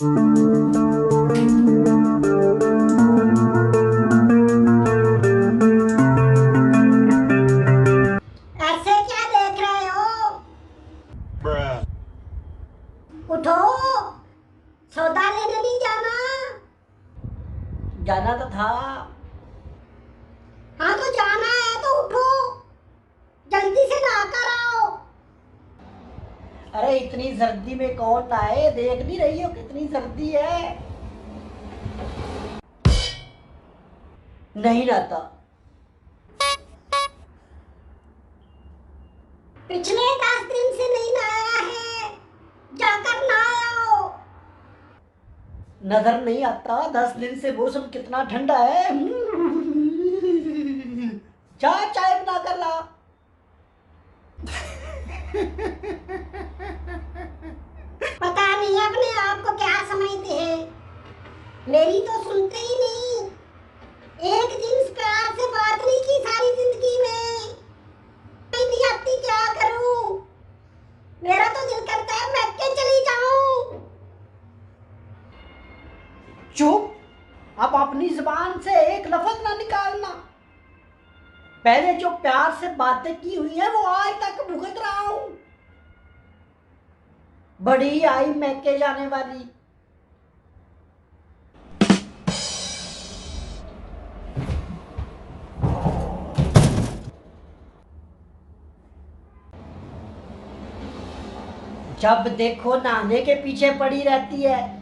ऐसे क्या देख रहे हो? उठो, सौदा लेने नहीं जाना? जाना तो था। हाँ तो जाना है तो उठो, जल्दी से नहा कर आओ। अरे इतनी सर्दी में कौन नहाए, देख नहीं रही हो कितनी सर्दी है। नहीं नहाता। पिछले 10 दिन से नहीं नहाया है, जाकर नहाओ। नजर नहीं आता 10 दिन से मौसम कितना ठंडा है। जा चाय बना कर ला। पता नहीं अपने आप को क्या समझते हैं, मेरी तो सुनते ही नहीं। एक दिन प्यार से बात नहीं की सारी जिंदगी में। मैं नहीं आती, क्या करूं? मेरा तो दिल करता है मैं के चली जाऊं। चुप, अब अपनी जुबान से एक लफ्ज ना निकालना। पहले जो प्यार से बातें की हुई है वो आज तक भुगत रहा हूं। बड़ी आई मैके जाने वाली। जब देखो नहाने के पीछे पड़ी रहती है।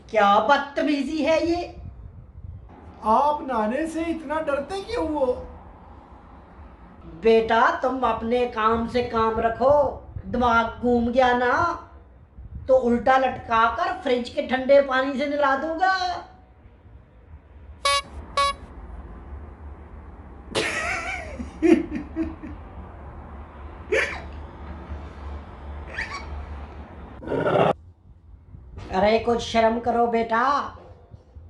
क्या बदतमीजी है ये। आप नहाने से इतना डरते क्यों हो? बेटा तुम अपने काम से काम रखो। दिमाग घूम गया ना तो उल्टा लटका कर फ्रिज के ठंडे पानी से नहला दूंगा। अरे कुछ शर्म करो बेटा,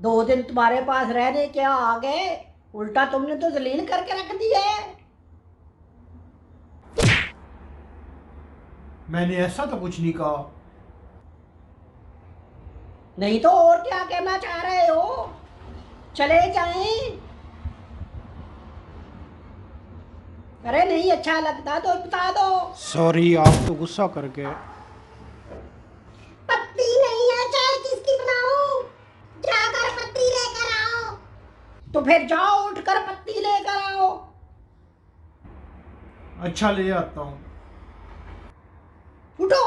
2 दिन तुम्हारे पास रहने क्या आ गए, उल्टा तुमने तो जलील करके रख दी है। मैंने ऐसा तो कुछ नहीं कहा। नहीं तो और क्या कहना चाह रहे हो? चले जाएं? अरे नहीं अच्छा लगता तो बता दो। सॉरी, आप तो गुस्सा कर गए। पत्ती नहीं है, चाय किसकी बनाऊं? जाकर पत्ती लेकर आओ। तो फिर जाओ उठकर पत्ती लेकर आओ। अच्छा, ले आता हूँ। उठो।